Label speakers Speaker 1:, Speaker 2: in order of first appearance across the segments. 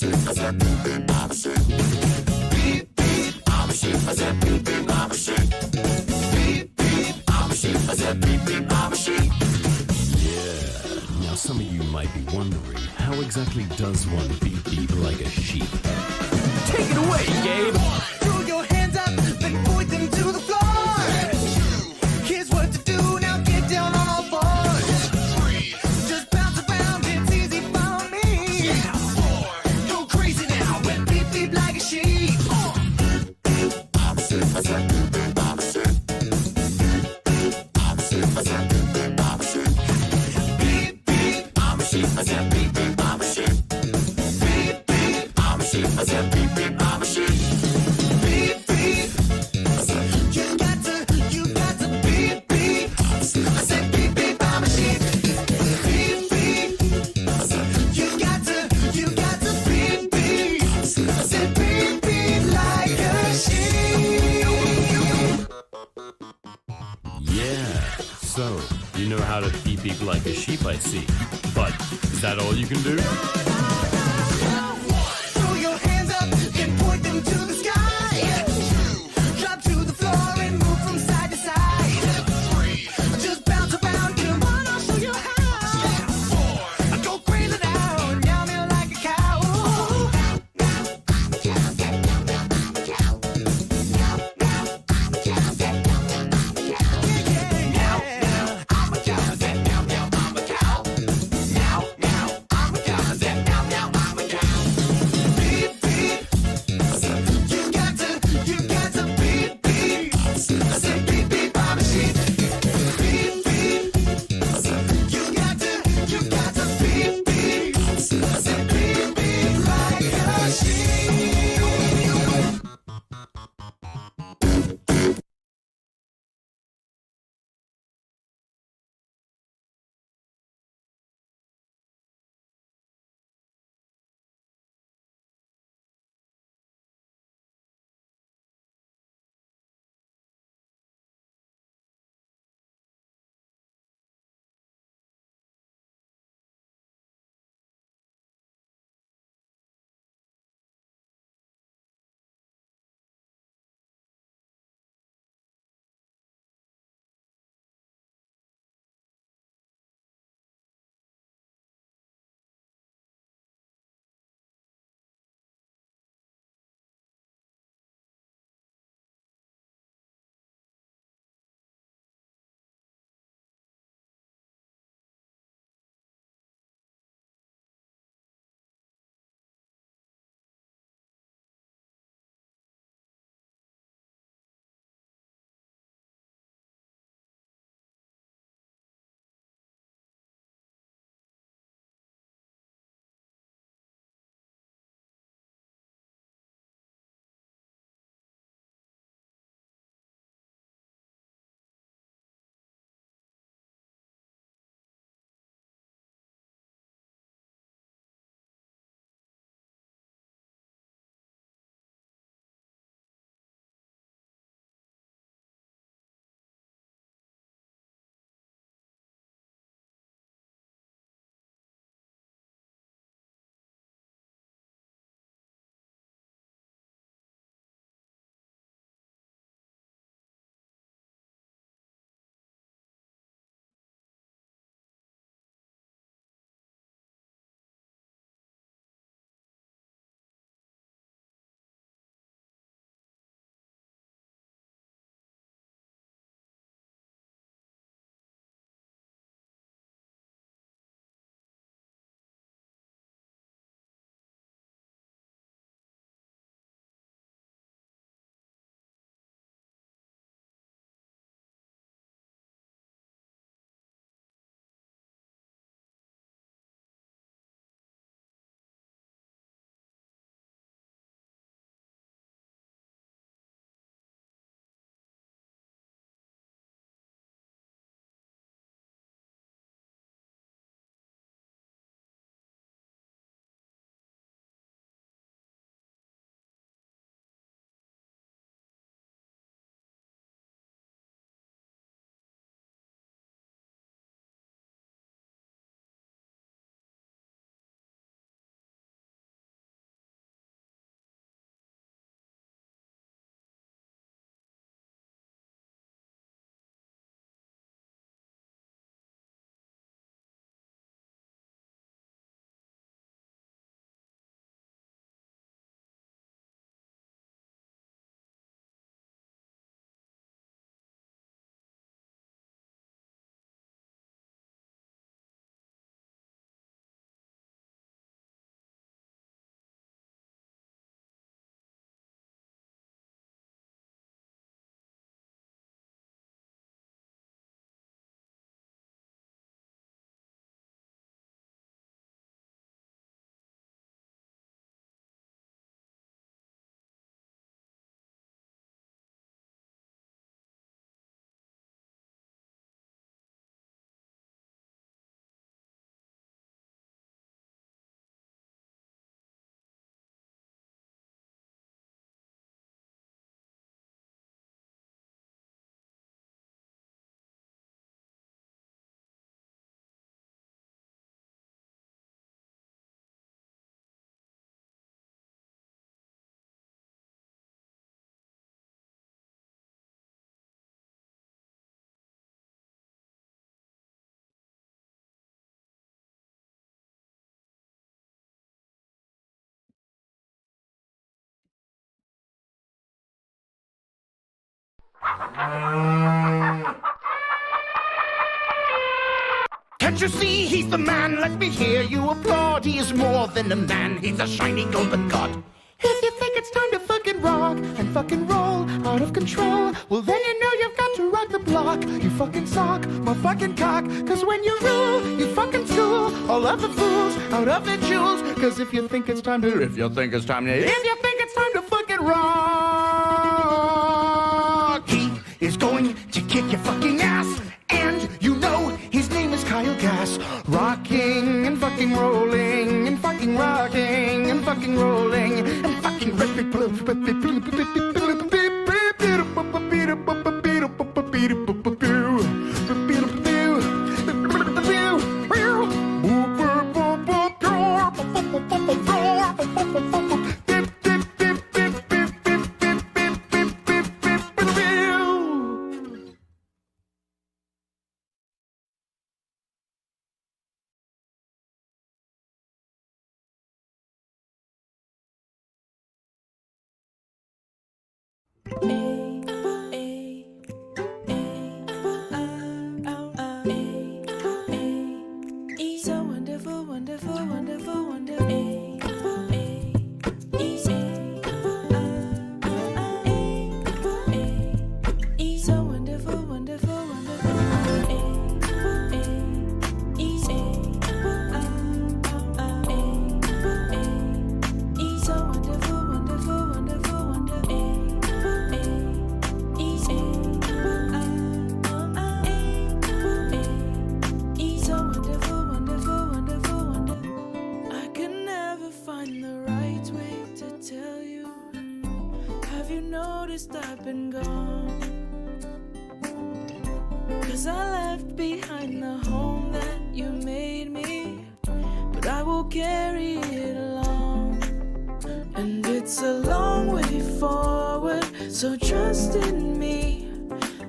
Speaker 1: sheep, I said beep beep, I'm a sheep. Beep beep, I'm a sheep, I said beep beep, I'm a sheep. Beep beep, I'm a sheep, I said beep beep, I'm a sheep.
Speaker 2: Yeah. Now some of you might be wondering, how exactly does one beep beep like a sheep? Take it away, Gabe!
Speaker 3: Throw your hands up and point them to the floor. Here's what to do, now get down on all fours. Just bounce around, it's easy for me. Go crazy now and beep beep like a sheep.
Speaker 1: I'm a sheep, I said beep beep, I'm a sheep. I'm a sheep, I said beep beep, I'm a sheep. Beep beep, I'm a sheep, I said beep beep, I'm a sheep. Beep beep, I'm a sheep, I said beep beep, I'm a sheep. Beep beep, I said
Speaker 3: You got to beep beep.
Speaker 1: I said
Speaker 3: Beep beep, I'm a sheep. Beep beep.
Speaker 1: I said
Speaker 3: You got to beep beep.
Speaker 1: I said
Speaker 3: Beep beep like a sheep.
Speaker 2: Yeah. So, you know how to beep beep like a sheep, I see. But, is that all you can do?
Speaker 3: Throw your hands up and point them to the sky. Drop to the floor and move from side to side. Just bounce around, come on, I'll show you how. Go crazy now, meow meow like a cow. Can't you see he's the man? Let me hear you applaud. He is more than a man, he's a shiny golden god. If you think it's time to fucking rock and fucking roll out of control, well then you know you've got to rock the block. You fucking sock, my fucking cock. Cause when you rule, you fucking school all of the fools out of their jewels. Cause if you think it's time to fucking rock, he is going to kick your fucking ass. And you know his name is Kyle Gass. Rocking and fucking rolling and fucking rocking and fucking rolling and fucking
Speaker 4: So wonderful, wonderful, wonderful, wonderful. So wonderful, wonderful, wonderful. So wonderful, wonderful, wonderful, so wonderful, wonderful, wonderful, wonder. I could never find the right way to tell you. Have you noticed I've been gone? Cause I left behind the home that you made me, but I will carry it along. And it's a long way forward, so trust in me.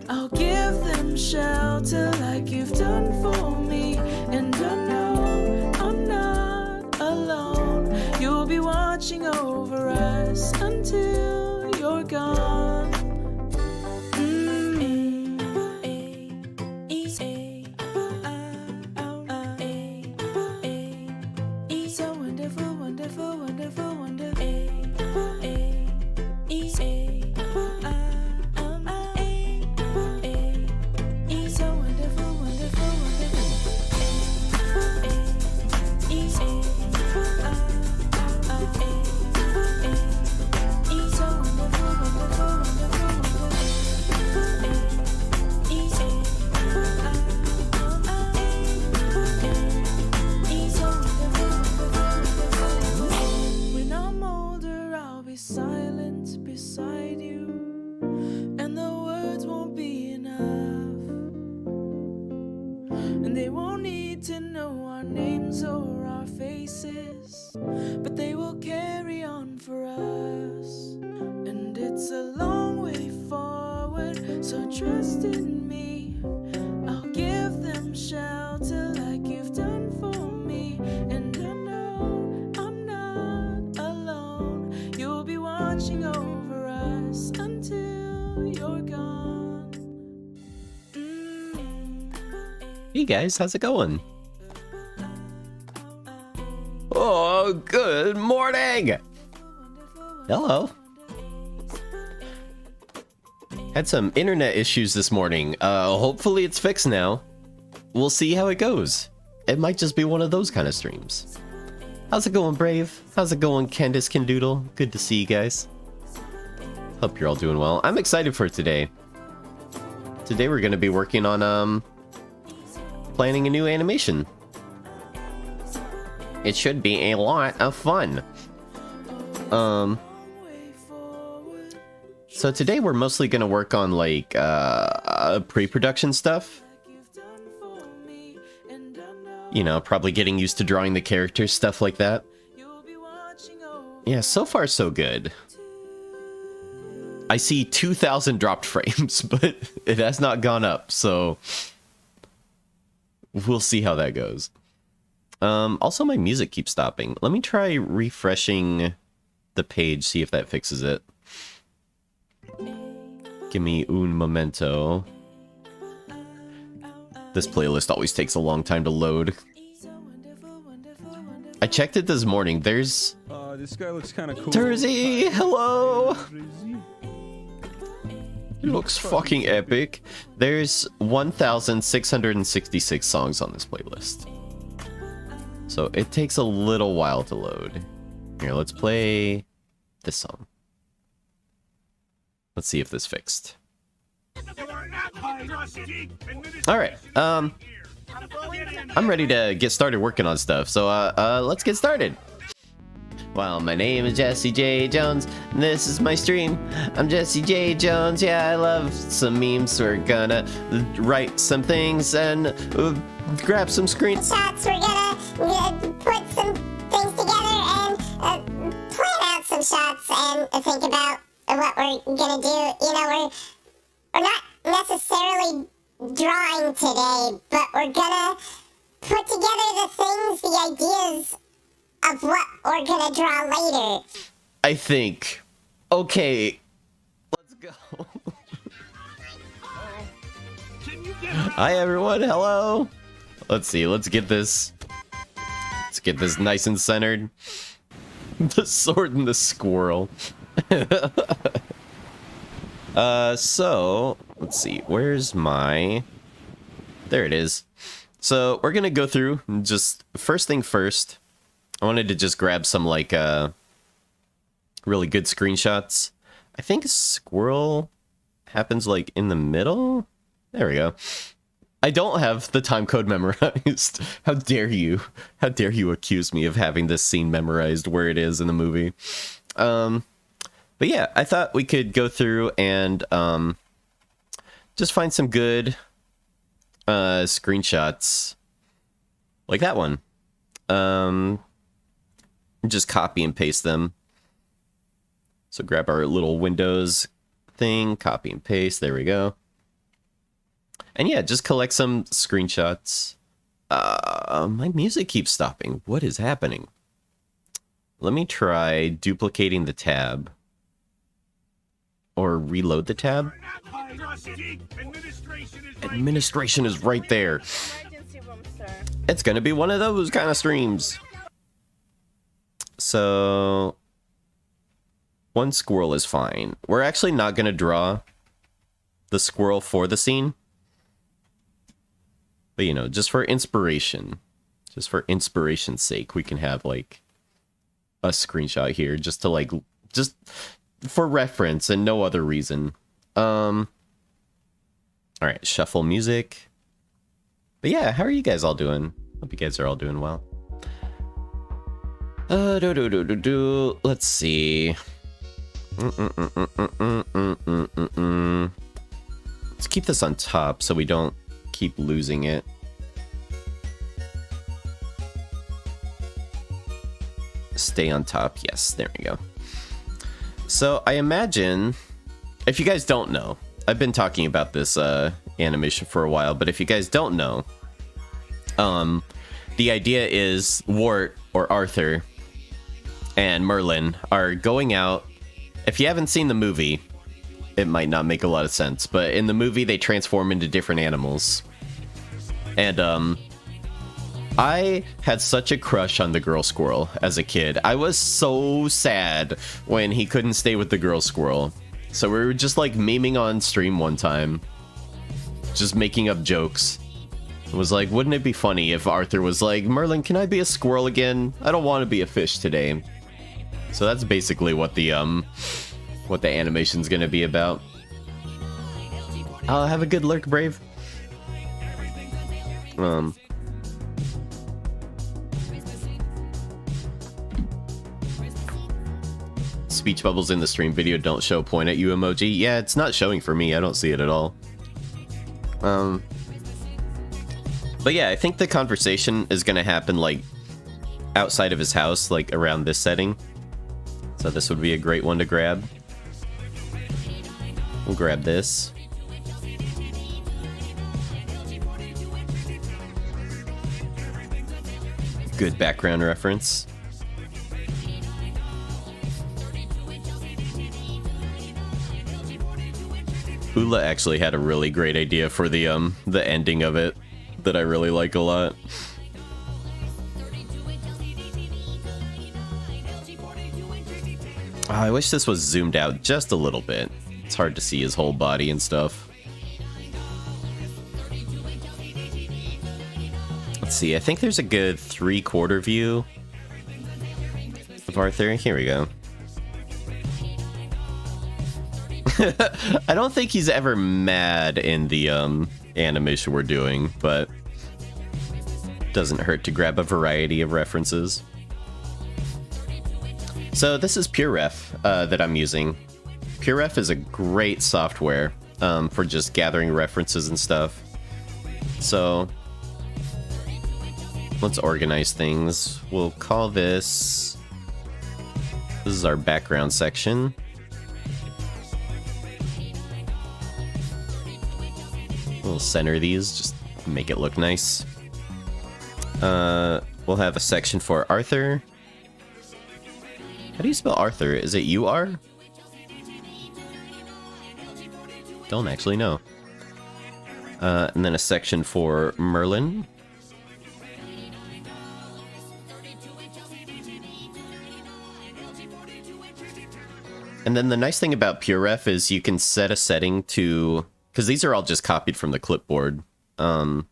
Speaker 4: I'll give them shelter like you've done for me. And I know I'm not alone. You'll be watching over us until you're gone. So wonderful, wonderful, wonderful, wonderful. So wonderful, wonderful, wonderful. So wonderful, wonderful, when I'm older, I'll be silent beside you, and the words won't be enough, and they won't need to know our names or our faces, but they will carry on for us. And it's a long way forward, so trust in me. I'll give them shelter like you've done for me. And I know I'm not alone. You'll be watching over us until you're gone.
Speaker 2: Hey guys, how's it going? Oh, good morning! Hello. Had some internet issues this morning. Hopefully it's fixed now. We'll see how it goes. It might just be one of those kind of streams. How's it going, Brave? How's it going, Candace Candoodle? Good to see you guys. Hope you're all doing well. I'm excited for today. Today we're going to be working on, planning a new animation. It should be a lot of fun. So today we're mostly going to work on, like, pre-production stuff. You know, probably getting used to drawing the characters, stuff like that. Yeah, so far so good. I see 2,000 dropped frames, but it has not gone up, so we'll see how that goes. Also, my music keeps stopping. Let me try refreshing the page, see if that fixes it. Give me un momento. This playlist always takes a long time to load. I checked it this morning. There's...
Speaker 5: This guy looks kind of cool.
Speaker 2: Tersey, hello! It looks fucking epic. There's 1,666 songs on this playlist. So it takes a little while to load. Here, let's play this song. Let's see if this fixed. Alright, I'm ready to get started working on stuff, so let's get started. Well, my name is Jesse J. Jones, and this is my stream. I'm Jesse J. Jones, yeah, I love some memes. We're gonna write some things and grab some screenshots.
Speaker 6: We're gonna put some things together and plan out some shots and think about what we're gonna do. You know, we're not necessarily drawing today, but we're gonna put together the things, the ideas of what we're gonna draw later.
Speaker 2: I think. Okay, let's go. Hi everyone, hello. Let's see, let's get this nice and centered. The sword and the squirrel. So let's see, where's my... There it is. So we're gonna go through and just first thing first. I wanted to just grab some like really good screenshots. I think squirrel happens like in the middle. There we go. I don't have the time code memorized. How dare you? How dare you accuse me of having this scene memorized where it is in the movie? But yeah, I thought we could go through and just find some good screenshots like that one. Just copy and paste them. So grab our little Windows thing, copy and paste. There we go. And yeah, just collect some screenshots. My music keeps stopping. What is happening? Let me try duplicating the tab. Or reload the tab. Administration is right there. It's gonna be one of those kind of streams. So one squirrel is fine. We're actually not gonna draw the squirrel for the scene. But you know, just for inspiration's sake, we can have like a screenshot here just to like, just for reference and no other reason. All right, shuffle music. But yeah, how are you guys all doing? Hope you guys are all doing well. Let's see. Let's keep this on top so we don't keep losing it. Stay on top. Yes, there we go. So I imagine, if you guys don't know, I've been talking about this animation for a while, but if you guys don't know, the idea is Wart, or Arthur, and Merlin are going out. If you haven't seen the movie, it might not make a lot of sense, but in the movie they transform into different animals. And I had such a crush on the girl squirrel as a kid. I was so sad when he couldn't stay with the girl squirrel. So we were just like memeing on stream one time, just making up jokes. It was like, wouldn't it be funny if Arthur was like, Merlin, can I be a squirrel again? I don't want to be a fish today. So that's basically what the animation's gonna be about. Have a good lurk, Brave. Speech bubbles in the stream video don't show point at you emoji. Yeah, it's not showing for me. I don't see it at all. But yeah, I think the conversation is gonna happen like outside of his house, like around this setting. So this would be a great one to grab. We'll grab this. Good background reference. Ula actually had a really great idea for the ending of it that I really like a lot. Oh, I wish this was zoomed out just a little bit. It's hard to see his whole body and stuff. Let's see, I think there's a good 3/4 view of Arthur. Here we go. I don't think he's ever mad in the animation we're doing, but doesn't hurt to grab a variety of references. So this is PureRef that I'm using. PureRef is a great software for just gathering references and stuff. So let's organize things. We'll call this is our background section. We'll center these, just make it look nice. We'll have a section for Arthur. How do you spell Arthur? Is it U-R? Don't actually know. And then a section for Merlin. And then the nice thing about PureRef is you can set a setting to... because these are all just copied from the clipboard. But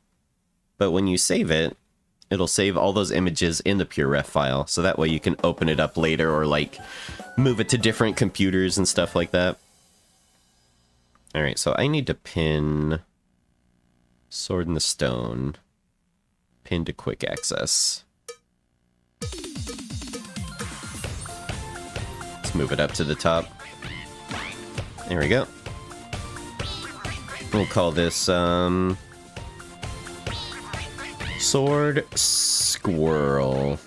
Speaker 2: when you save it, it'll save all those images in the PureRef file. So that way you can open it up later or like move it to different computers and stuff like that. All right, so I need to pin Sword in the Stone. Pin to quick access. Let's move it up to the top. There we go. We'll call this, Sword Squirrel.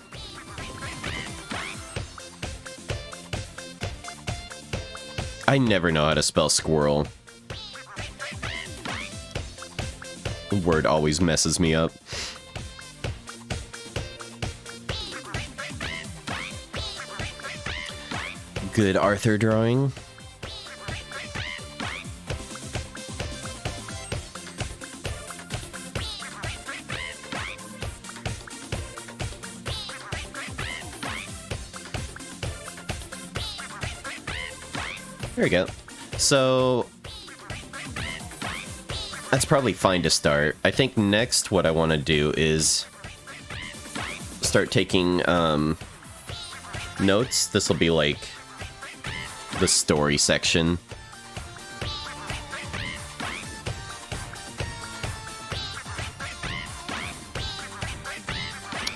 Speaker 2: I never know how to spell squirrel. The word always messes me up. Good Arthur drawing. There we go. So that's probably fine to start. I think next what I want to do is start taking notes. This will be like the story section.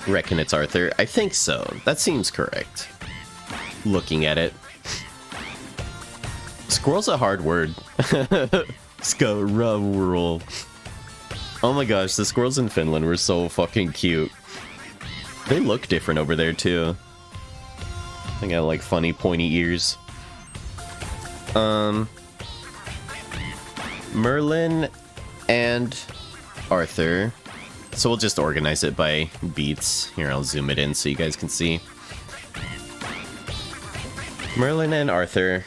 Speaker 2: Reckon it's Arthur. I think so. That seems correct. Looking at it. Squirrel's a hard word. Squirrel. Oh my gosh, the squirrels in Finland were so fucking cute. They look different over there too. They got like funny pointy ears. Merlin and Arthur. So we'll just organize it by beats. Here, I'll zoom it in so you guys can see. Merlin and Arthur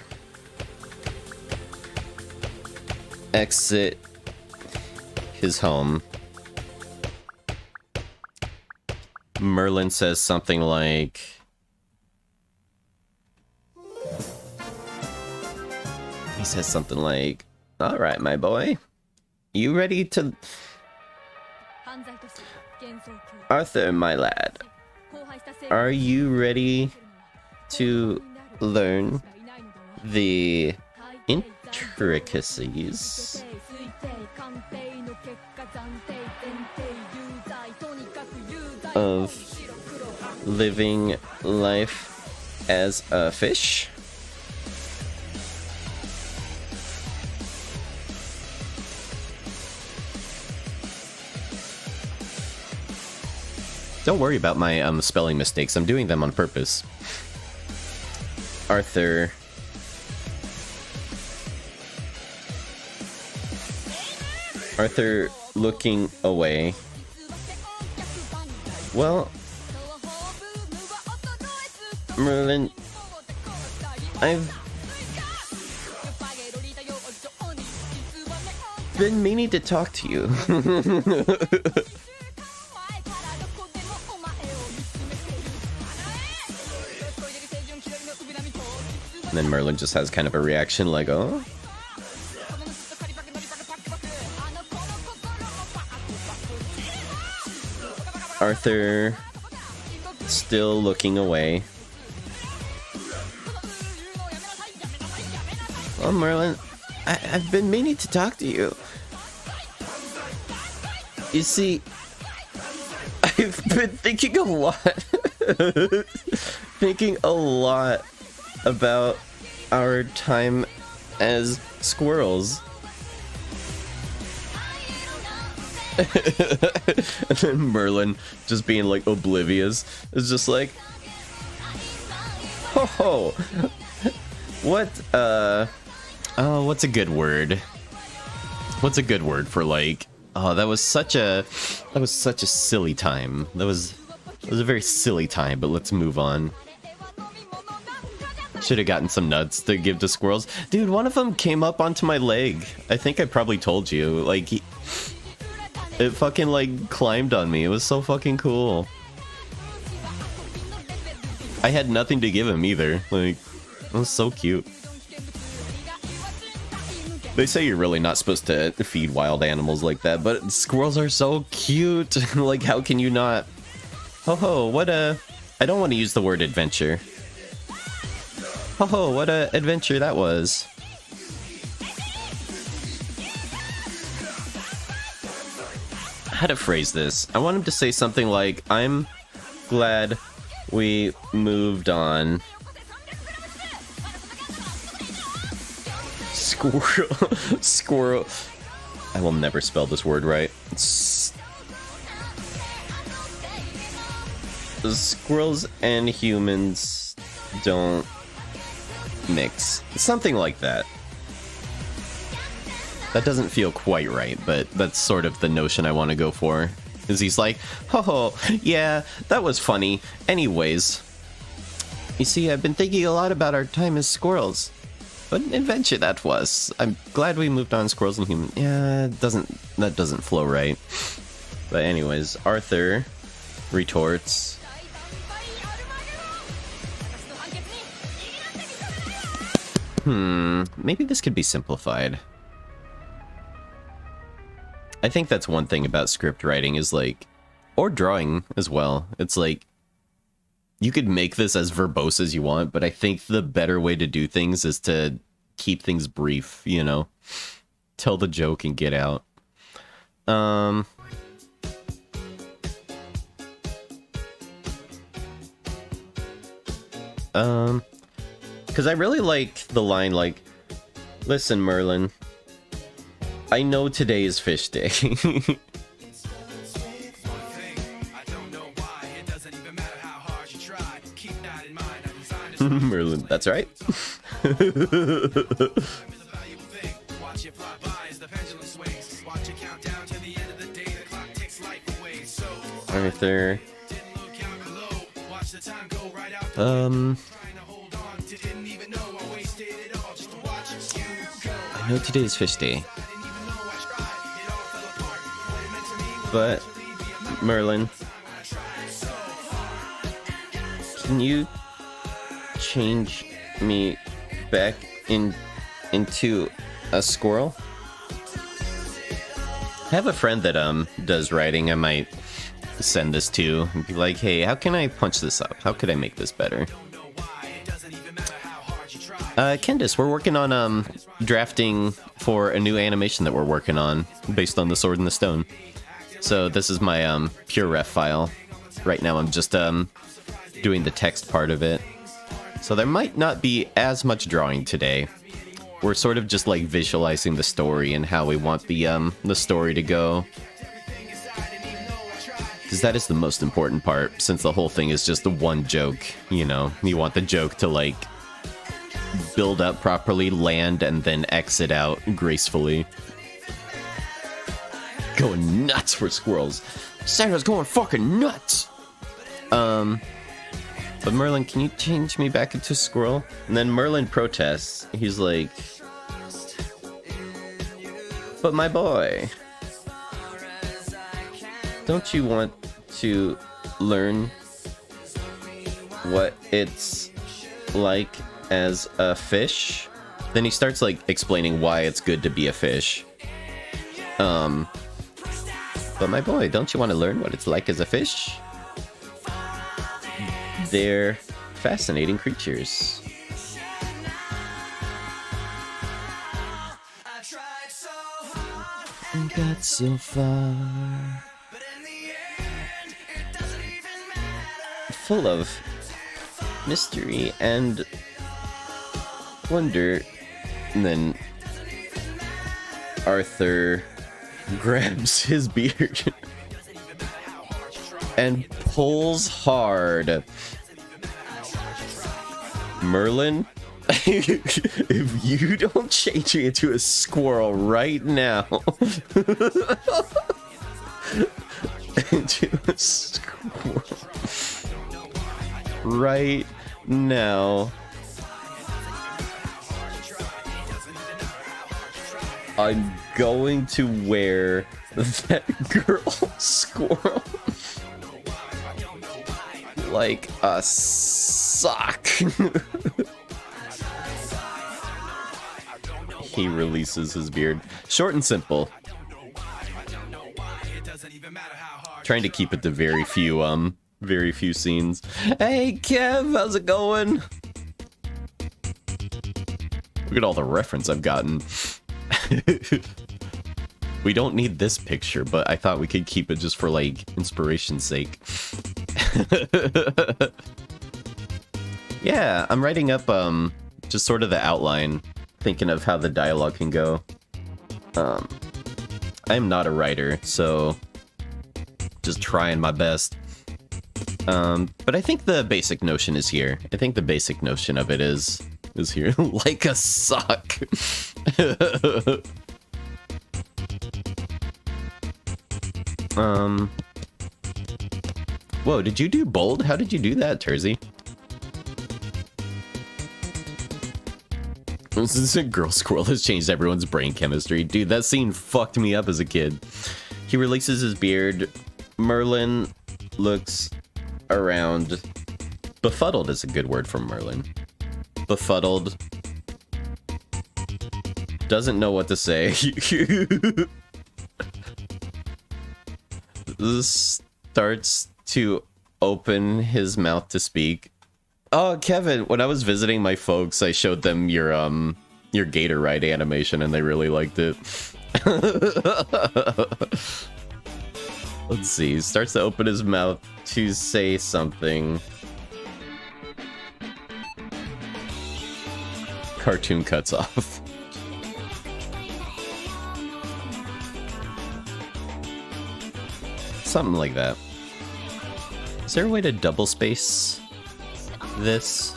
Speaker 2: exit his home. Merlin says something like, he says something like, "All right, my boy, you ready to..." Arthur, my lad, are you ready to learn the intricacies of living life as a fish? Don't worry about my spelling mistakes. I'm doing them on purpose. Arthur looking away. Well, Merlin, been meaning to talk to you. And then Merlin just has kind of a reaction like, oh. Arthur still looking away. Oh, Merlin, I've been meaning to talk to you. You see, I've been thinking a lot. Thinking a lot about our time as squirrels. And then Merlin, just being like oblivious, is just like, ho, what, oh, what's a good word? What's a good word for like, oh, that was such a silly time. It was a very silly time, but let's move on. Should have gotten some nuts to give to squirrels. Dude, one of them came up onto my leg. I think I probably told you. Like, it fucking, like, climbed on me. It was so fucking cool. I had nothing to give him either. Like, it was so cute. They say you're really not supposed to feed wild animals like that, but squirrels are so cute. Like, how can you not? Ho, what a... I don't want to use the word adventure. Ho, what a adventure that was. How to phrase this? I want him to say something like, I'm glad we moved on. Squirrel. I will never spell this word right. Squirrels and humans don't mix. Something like that. That doesn't feel quite right, but that's sort of the notion I want to go for. Is he's like, oh, yeah, that was funny. Anyways, you see, I've been thinking a lot about our time as squirrels. What an adventure that was. I'm glad we moved on, squirrels and humans. Yeah, that doesn't flow right. But anyways, Arthur retorts. Maybe this could be simplified. I think that's one thing about script writing is like, or drawing as well. It's like, you could make this as verbose as you want, but I think the better way to do things is to keep things brief, you know? Tell the joke and get out. Because I really like the line like, listen, Merlin, I know today is fish day. Merlin, that's right. Arthur. I know today is fish day. But, Merlin, can you change me back into a squirrel? I have a friend that does writing. I might send this to and be like, hey, how can I punch this up? How could I make this better? Candace, we're working on drafting for a new animation that we're working on based on the Sword in the Stone. So this is my pure ref file. Right now I'm just doing the text part of it. So there might not be as much drawing today. We're sort of just like visualizing the story and how we want the story to go. Because that is the most important part, since the whole thing is just the one joke, you know? You want the joke to like build up properly, land, and then exit out gracefully. Going nuts for squirrels. Santa's going fucking nuts! But Merlin, can you change me back into a squirrel? And then Merlin protests. He's like, But my boy, don't you want to learn what it's like as a fish? Then he starts like explaining why it's good to be a fish. But my boy, don't you want to learn what it's like as a fish? They're fascinating creatures. And got so far. Full of mystery and wonder. And then Arthur grabs his beard and pulls hard. Merlin, if you don't change me into a squirrel right now, into a squirrel right now, I'm going to wear that girl squirrel like a sock. He releases his beard. Short and simple. Trying to keep it to very few scenes. Hey Kev, how's it going? Look at all the reference I've gotten. We don't need this picture, but I thought we could keep it just for like inspiration's sake. Yeah, I'm writing up just sort of the outline, thinking of how the dialogue can go. I'm not a writer, so just trying my best. But I think the basic notion is here. I think the basic notion of it is here. Like a sock. Whoa, did you do bold? How did you do that, Tersey? This girl squirrel has changed everyone's brain chemistry. Dude, that scene fucked me up as a kid. He releases his beard. Merlin looks around. Befuddled is a good word for Merlin. Befuddled. Doesn't know what to say. Starts to open his mouth to speak. Oh, Kevin, when I was visiting my folks, I showed them your gator ride animation and they really liked it. Let's see. He starts to open his mouth to say something. Cartoon cuts off. Something like that. Is there a way to double space this?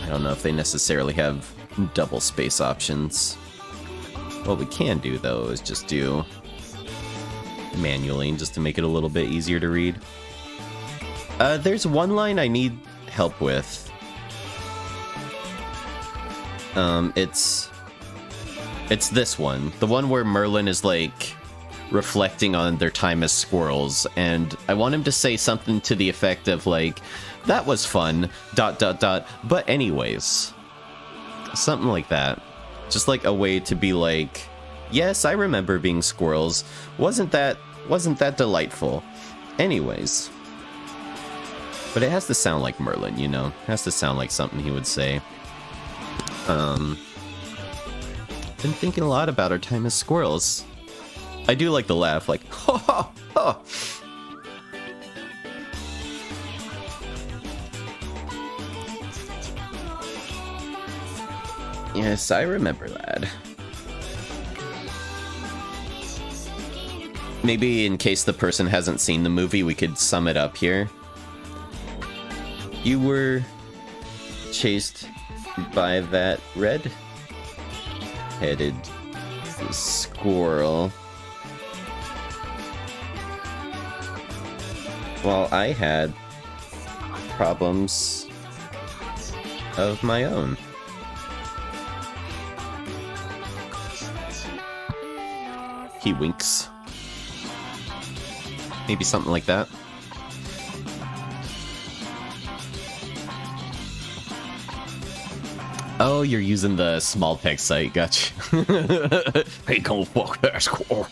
Speaker 2: I don't know if they necessarily have double space options. What we can do though is just do manually just to make it a little bit easier to read. There's one line I need help with. It's this one. The one where Merlin is like reflecting on their time as squirrels, and I want him to say something to the effect of like, that was fun, ... but anyways. Something like that. Just like a way to be like, yes, I remember being squirrels. Wasn't that delightful? Anyways. But it has to sound like Merlin, you know? It has to sound like something he would say. Been thinking a lot about our time as squirrels. I do like the laugh, like, ha ha ha. Yes, I remember that. Maybe in case the person hasn't seen the movie, we could sum it up here. You were chased by that red-headed squirrel, while I had problems of my own. He winks. Maybe something like that. Oh, you're using the small text site, gotcha. Hey, go fuck that squirrel.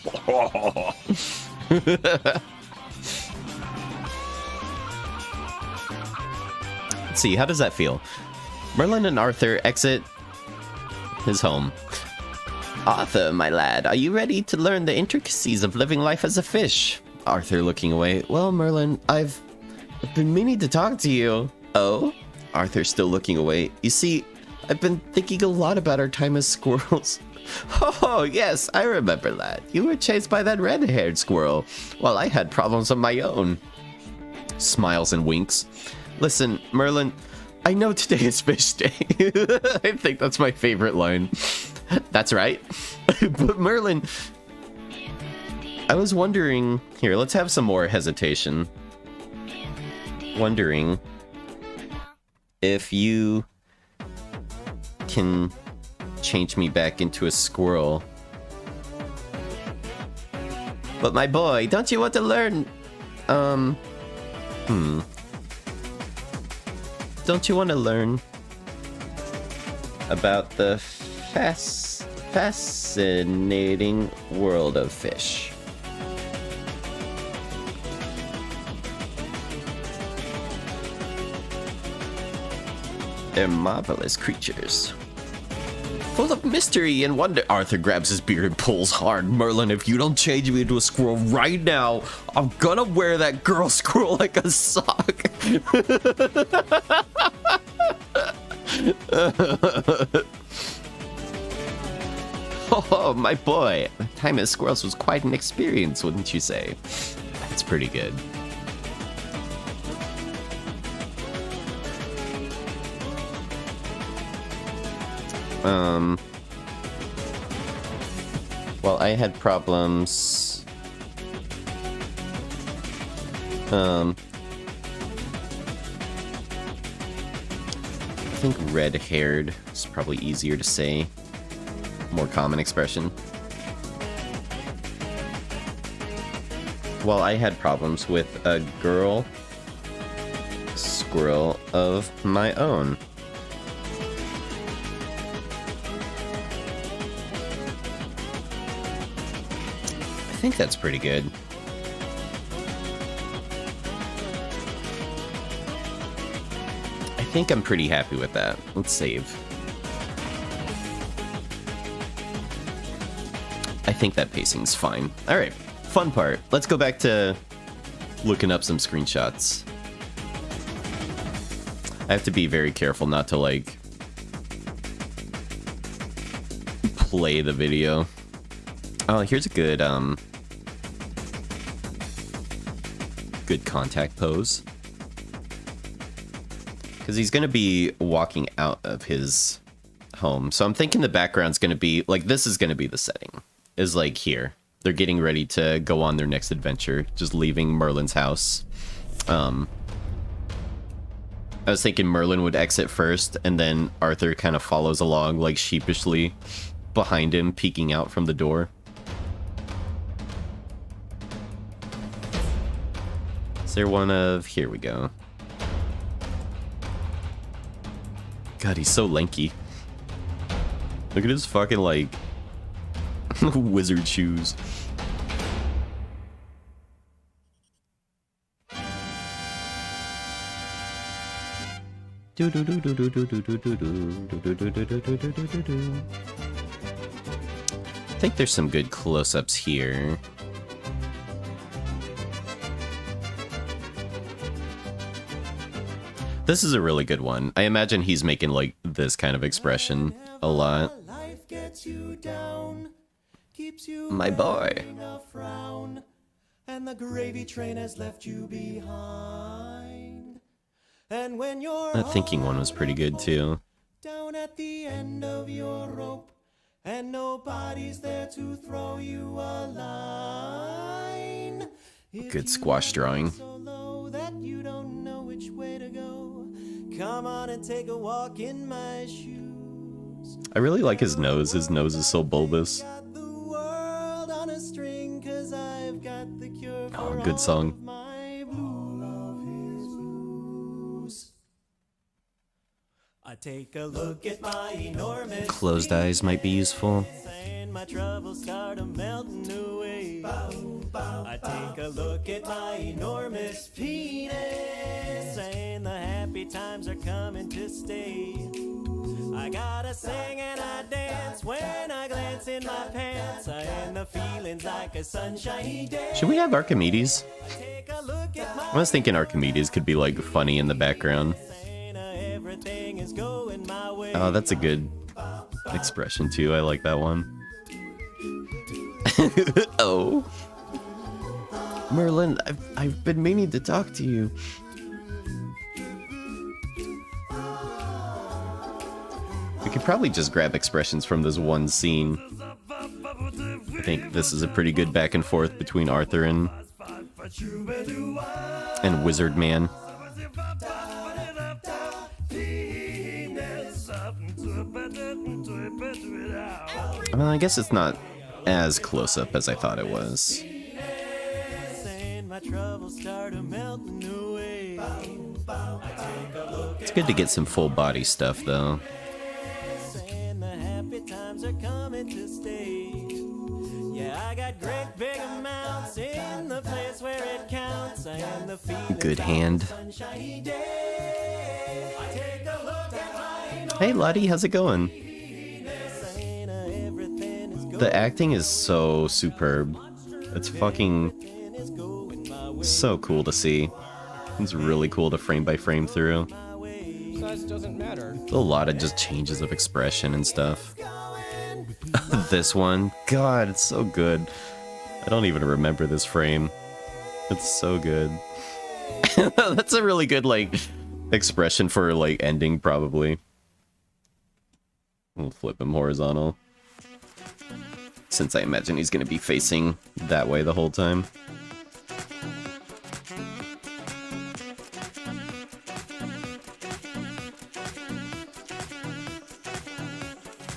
Speaker 2: Let's see, how does that feel? Merlin and Arthur exit his home. Arthur, my lad, are you ready to learn the intricacies of living life as a fish? Arthur looking away. Well, Merlin, I've been meaning to talk to you. Oh? Arthur still looking away. You see, I've been thinking a lot about our time as squirrels. Oh, yes, I remember that. You were chased by that red-haired squirrel, while I had problems of my own. Smiles and winks. Listen, Merlin, I know today is fish day. I think that's my favorite line. That's right. But Merlin, I was wondering... Here, let's have some more hesitation. Wondering if you can change me back into a squirrel. But my boy, don't you want to learn... Don't you want to learn about the fascinating world of fish? They're marvelous creatures, full of mystery and wonder. Arthur grabs his beard and pulls hard. Merlin, if you don't change me into a squirrel right now, I'm gonna wear that girl squirrel like a sock. Oh, my boy. Time as squirrels was quite an experience, wouldn't you say? That's pretty good. Well, I had problems. I think red-haired is probably easier to say. More common expression. Well, I had problems with a girl squirrel of my own. I think that's pretty good. I think I'm pretty happy with that. Let's save. I think that pacing's fine. All right, fun part. Let's go back to looking up some screenshots. I have to be very careful not to, like, play the video. Oh, here's a good, good contact pose. Because he's going to be walking out of his home. So I'm thinking the background's going to be, like, this is going to be the setting. Is, like, here. They're getting ready to go on their next adventure. Just leaving Merlin's house. I was thinking Merlin would exit first, and then Arthur kind of follows along, like, sheepishly behind him, peeking out from the door. Is there one of... Here we go. God, he's so lanky. Look at his fucking, like, wizard shoes. I think there's some good close-ups here. This is a really good one. I imagine he's making, like, this kind of expression a lot. My boy. And the gravy train has left you behind. And when you're that thinking one was pretty good too. Down at the end of your rope, and nobody's there to throw you a line. Good squash drawing. So low that you don't know which way to go.
Speaker 3: Come on and take a walk in my shoes.
Speaker 2: I really like his nose. His nose is so bulbous.
Speaker 3: Got the world on a string, 'cause I've got the cure for
Speaker 2: Oh, good song.
Speaker 3: all of my blues. I take a look at my enormous
Speaker 2: Closed eyes might be useful.
Speaker 3: and my troubles start a melting away. I take a look at my enormous penis, and the happy times are coming to stay. I gotta sing and I dance when I glance in my pants, and the feeling's like a sunshiny day.
Speaker 2: Should we have Archimedes?
Speaker 3: Take a look at my
Speaker 2: I was thinking Archimedes could be like funny in the background.
Speaker 3: and everything is going my way.
Speaker 2: Oh, that's a good expression too. I like that one. Oh. Merlin, I've been meaning to talk to you. We could probably just grab expressions from this one scene. I think this is a pretty good back and forth between Arthur and Wizard Man. Well, I guess it's not as close up as I thought it was.
Speaker 3: And my troubles start a melting away.
Speaker 2: It's good to get some full body stuff though.
Speaker 3: And the happy times are coming to stay. Yeah, I got great big amounts in the place where it counts, and the feeling
Speaker 2: Good hand.
Speaker 3: sunshiny day. I take a look at my
Speaker 2: Hey Lottie, how's it going?
Speaker 3: and everything is going,
Speaker 2: The acting is so superb. It's fucking
Speaker 3: is going my way.
Speaker 2: so cool to see. It's really cool to frame by frame through.
Speaker 5: Size doesn't matter.
Speaker 2: A lot of just changes of expression and stuff. This one, God, it's so good. I don't even remember this frame. It's so good. That's a really good like expression for like ending probably. We'll flip him horizontal. Since I imagine he's gonna be facing that way the whole time.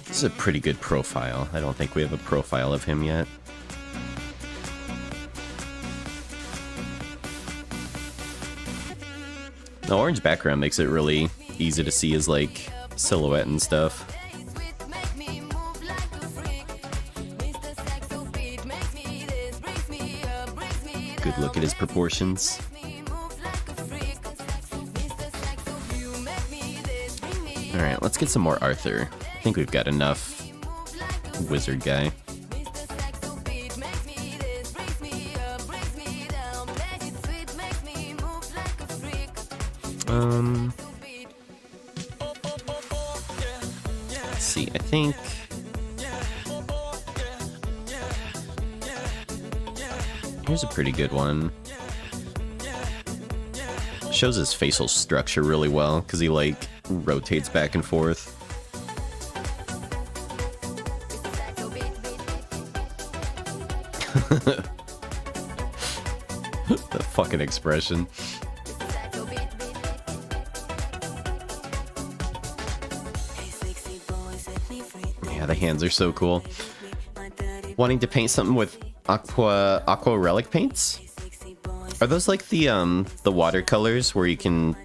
Speaker 2: This is a pretty good profile. I don't think we have a profile of him yet. The orange background makes it really easy to see his like silhouette and stuff. Good look at his proportions. Alright, let's get some more Arthur. I think we've got enough wizard guy. Let's see, I think here's a pretty good one. Shows his facial structure really well because he like rotates back and forth. That fucking expression. Yeah, the hands are so cool. Wanting to paint something with aquarelic paints? Are those like the watercolors where you can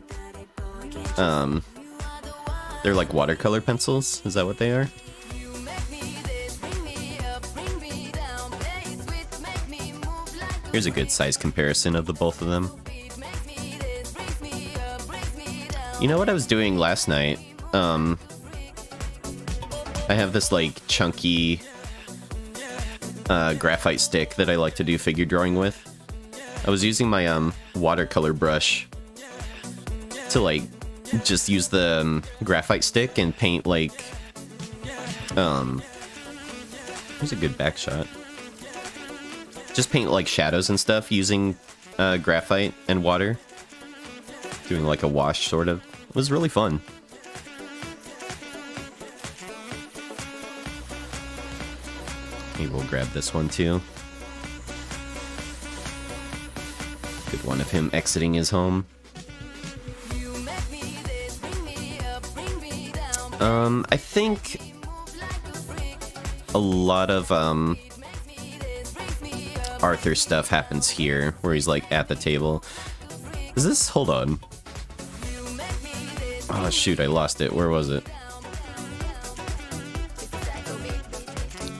Speaker 2: they're like watercolor pencils? Is that what they are? Here's a good size comparison of the both of them. You know what I was doing last night? I have this like chunky graphite stick that I like to do figure drawing with. I was using my watercolor brush to like just use the graphite stick and paint like here's a good back shot. Just paint like shadows and stuff using graphite and water. Doing like a wash sort of. It was really fun. Maybe we'll grab this one too. Good one of him exiting his home. I think a lot of Arthur stuff happens here, where he's like at the table. Is this? Hold on. Oh shoot, I lost it. Where was it?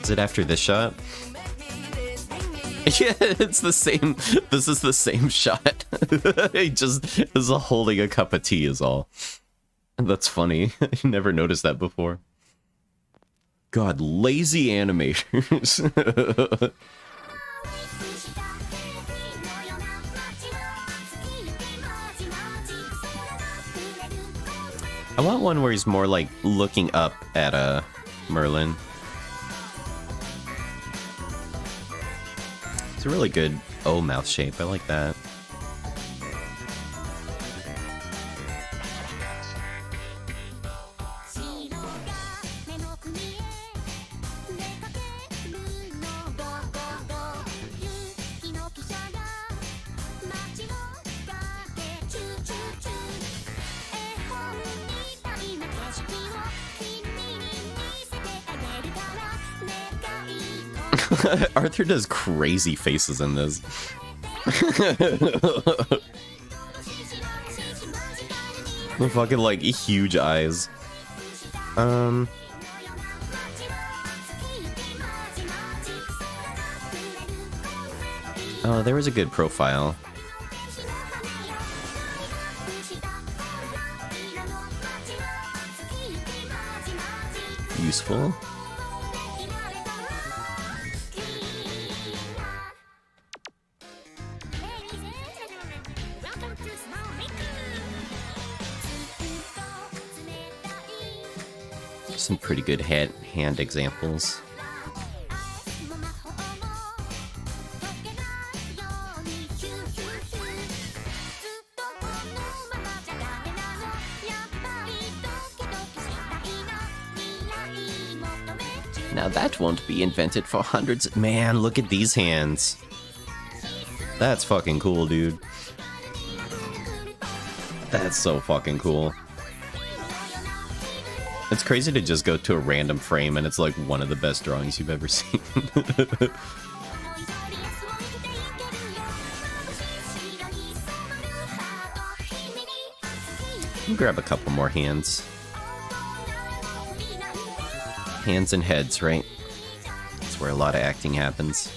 Speaker 2: Is it after this shot? Yeah, it's the same. This is the same shot. He just is holding a cup of tea is all. That's funny. I never noticed that before. God, lazy animators. I want one where he's more like looking up at Merlin. It's a really good O mouth shape. I like that. Arthur does crazy faces in this. Fucking like huge eyes. Oh, there was a good profile. Useful. Some pretty good hand examples. Now that won't be invented for hundreds. Man, look at these hands. That's fucking cool, dude. That's so fucking cool. It's crazy to just go to a random frame and it's like one of the best drawings you've ever seen. Grab a couple more hands. Hands and heads, right? That's where a lot of acting happens.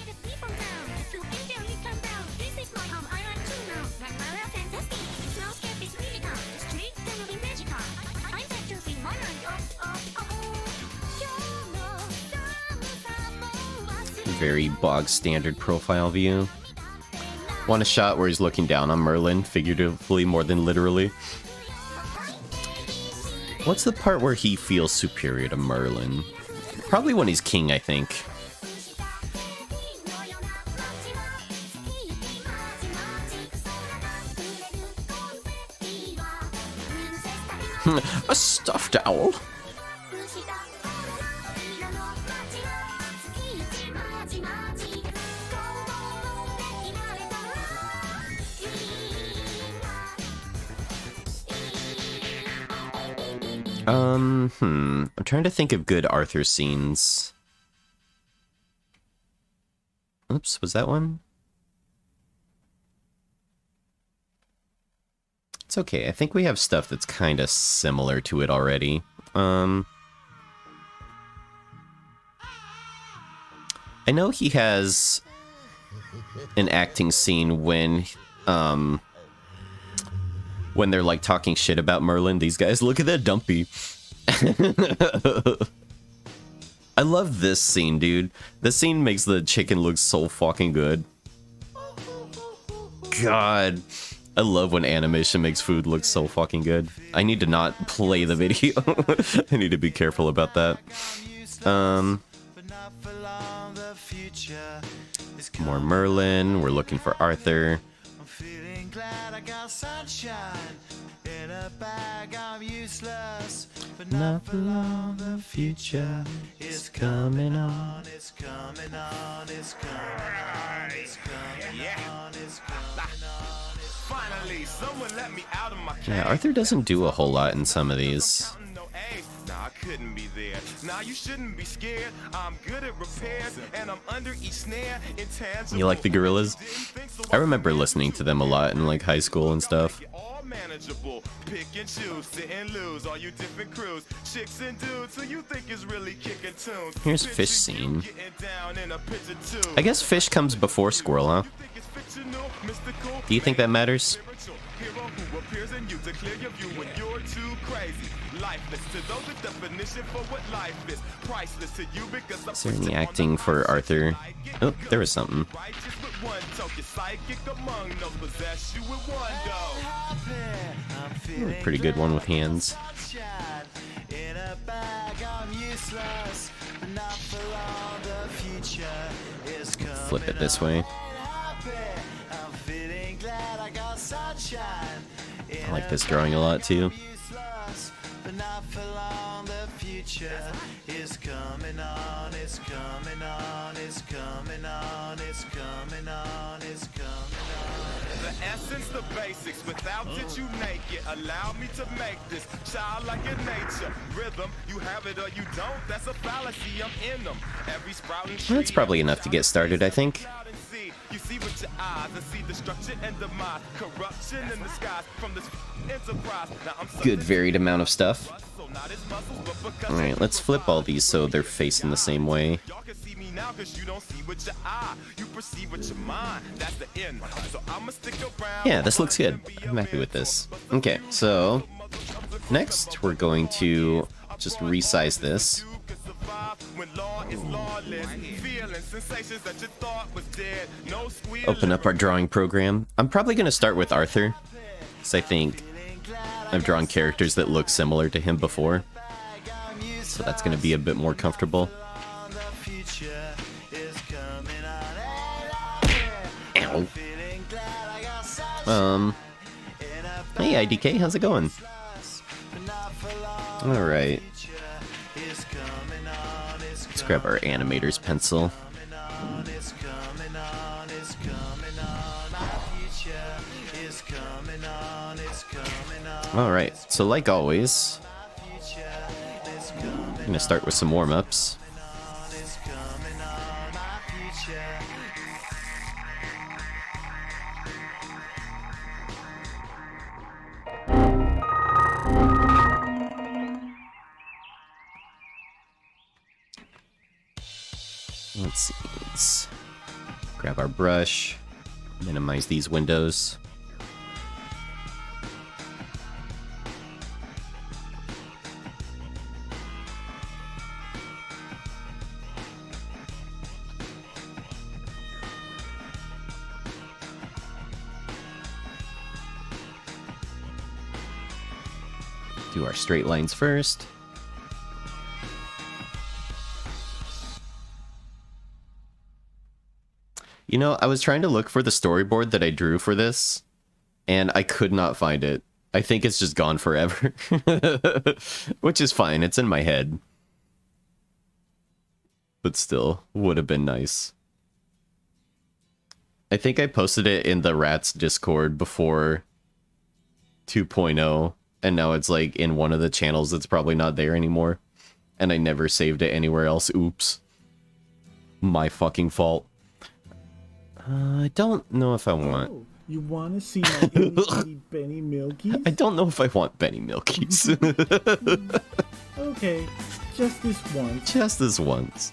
Speaker 2: Very bog standard profile view. Want a shot where he's looking down on Merlin, figuratively more than literally. What's the part where he feels superior to Merlin? Probably when he's king, I think. A stuffed owl? I'm trying to think of good Arthur scenes. Oops, was that one? It's okay. I think we have stuff that's kind of similar to it already. I know he has an acting scene when they're like talking shit about Merlin. These guys, look at that dumpy. I love this scene, dude. This scene makes the chicken look so fucking good. God, I love when animation makes food look so fucking good. I need to not play the video. I need to be careful about that. More Merlin. We're looking for Arthur.
Speaker 3: I'm feeling glad I got sunshine in a bag. I'm useless, but not for long. The future is coming on. It's coming on. It's coming on. It's coming on. It's coming on. Finally, someone let me out of my cage.
Speaker 2: Yeah, Arthur doesn't do a whole lot in some of these.
Speaker 1: couldn't be there. Now you shouldn't be scared. I'm good at repairs, and I'm under each snare. Intangible.
Speaker 2: You like the Gorillas? I remember listening to them a lot in like high school and stuff.
Speaker 1: All manageable. Pick and choose, sit and lose. All you different crews, chicks and dudes who you think is really kicking tunes.
Speaker 2: Here's Fish scene.
Speaker 1: Getting down in a picture too.
Speaker 2: I guess Fish comes before Squirrel, huh? Do you think that matters?
Speaker 1: Hero who appears in you to clear your view when you're too crazy. Lifeless to those, the definition for what life is. Priceless to you because
Speaker 2: Is there any acting for Arthur? Oh, there was something.
Speaker 1: righteous with one token, psychic among those possess you with one go.
Speaker 2: Pretty good one with hands.
Speaker 3: In a bag, I'm useless, but not for long. The future is coming.
Speaker 2: Flip it this way.
Speaker 3: I'm feeling glad I got sunshine.
Speaker 2: I like this drawing a lot too.
Speaker 3: Useless, but not for long. The future is coming on. It's coming on. It's coming on. It's coming on. It's coming on.
Speaker 1: The essence, the basics. Without it, you naked. Allow me to make this childlike in nature. Rhythm, you have it or you don't. That's a fallacy. I'm in them. Every sprouting tree.
Speaker 2: That's probably enough to get started, I think.
Speaker 1: You see with your eyes and see destruction and demise, corruption in the skies from this enterprise. Now I'm
Speaker 2: Good varied amount of stuff.
Speaker 1: so not as muscles, but because
Speaker 2: Alright, let's flip all these so they're facing the same way.
Speaker 1: y'all can see me now because you don't see with your eye. You perceive with your mind. That's the end. So I'ma stick around.
Speaker 2: Yeah, this looks good. I'm happy with this. Okay, so next we're going to just resize this. Open up our drawing program. I'm probably going to start with Arthur, because I think I've drawn characters that look similar to him before. So that's going to be a bit more comfortable. Ow. Hey IDK, how's it going? Alright. Let's grab our animator's pencil. Alright, so like always, I'm gonna start with some warm-ups. Let's see, let's grab our brush, minimize these windows. Do our straight lines first. You know, I was trying to look for the storyboard that I drew for this, and I could not find it. I think it's just gone forever. Which is fine, it's in my head. But still, would have been nice. I think I posted it in the Rats Discord before 2.0, and now it's like in one of the channels that's probably not there anymore. And I never saved it anywhere else. Oops. My fucking fault. I don't know if I want...
Speaker 7: Oh, you want to see my itty Benny Milkies?
Speaker 2: I don't know if I want Benny Milkies.
Speaker 7: Okay, just this once.
Speaker 2: Just this once.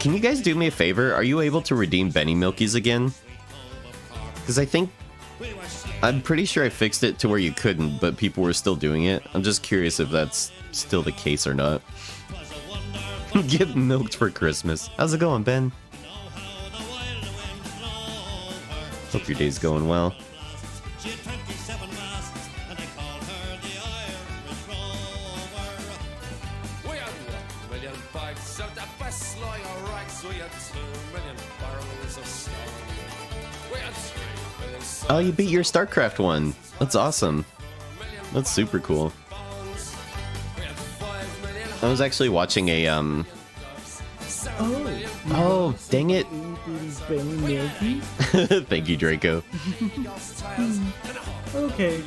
Speaker 2: Can you guys do me a favor? Are you able to redeem Benny Milkies again? Because I think... I'm pretty sure I fixed it to where you couldn't, but people were still doing it. I'm just curious if that's still the case or not. Get milked for Christmas. How's it going, Ben? Hope your day's going well. Oh, you beat your StarCraft one. That's awesome. That's super cool. I was actually watching a Oh, dang it.
Speaker 7: Benny Milky?
Speaker 2: Thank you, Draco.
Speaker 7: Okay,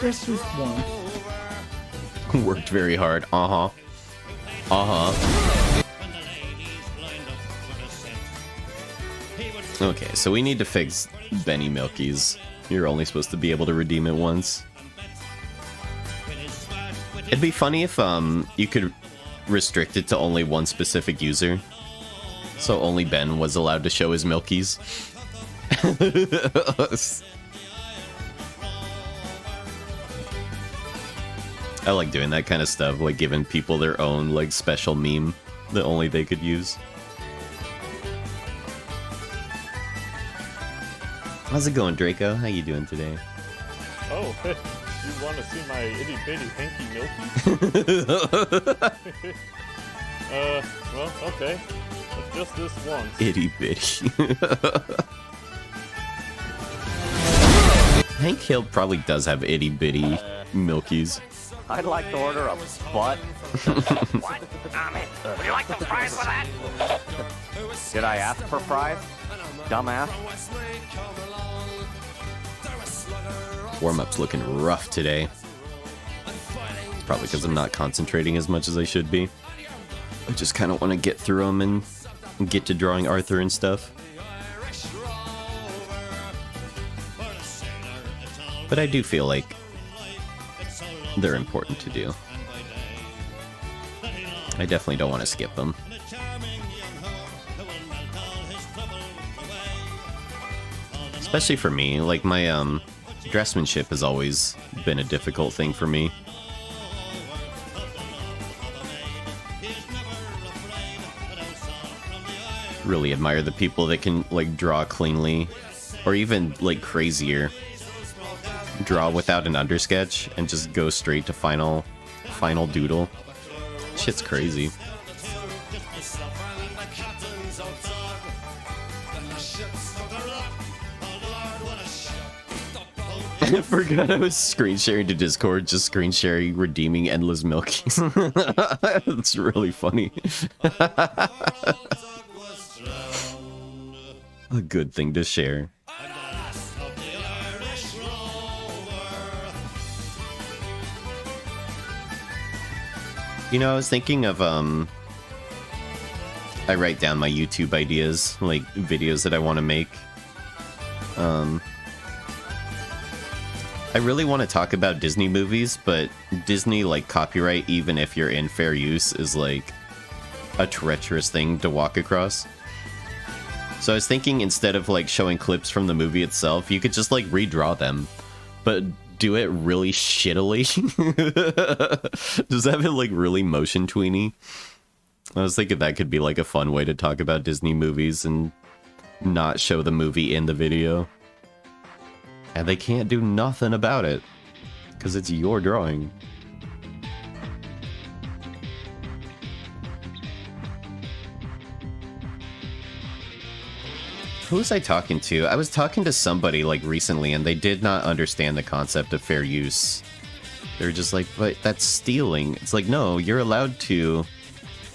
Speaker 7: just this one.
Speaker 2: Worked very hard. Uh-huh. Uh-huh. Okay, so we need to fix Benny Milky's. You're only supposed to be able to redeem it once. It'd be funny if you could restrict it to only one specific user. So only Ben was allowed to show his Milkies. I like doing that kind of stuff, like giving people their own like special meme that only they could use. How's it going, Draco? How you doing today?
Speaker 8: Oh, you want to see my itty bitty hanky milky? Well, okay. It's just this once.
Speaker 2: Itty bitty. Hank Hill probably does have itty bitty milkies.
Speaker 9: I'd like to order a butt.
Speaker 10: What? Would you like some fries with that?
Speaker 9: Did I ask for fries? Dumbass.
Speaker 2: Warm-up's looking rough today. It's probably because I'm not concentrating as much as I should be. I just kind of want to get through them and get to drawing Arthur and stuff. But I do feel like they're important to do. I definitely don't want to skip them. Especially for me, like my dressmanship has always been a difficult thing for me. Really admire the people that can like draw cleanly, or even like crazier, draw without an undersketch and just go straight to final doodle. Shit's crazy. I forgot I was screen sharing to Discord, just screen sharing redeeming endless milkies. That's really funny. A good thing to share. You know, I was thinking of, I write down my YouTube ideas, like videos that I want to make. I really want to talk about Disney movies, but Disney, like, copyright, even if you're in fair use, is, like, a treacherous thing to walk across. So I was thinking, instead of, like, showing clips from the movie itself, you could just, like, redraw them. But do it really shittily. Just have it, like, really motion tweeny. I was thinking that could be, like, a fun way to talk about Disney movies and not show the movie in the video. And they can't do nothing about it, because it's your drawing. Who was I talking to? I was talking to somebody, like, recently, and they did not understand the concept of fair use. They were just like, but that's stealing. It's like, no, you're allowed to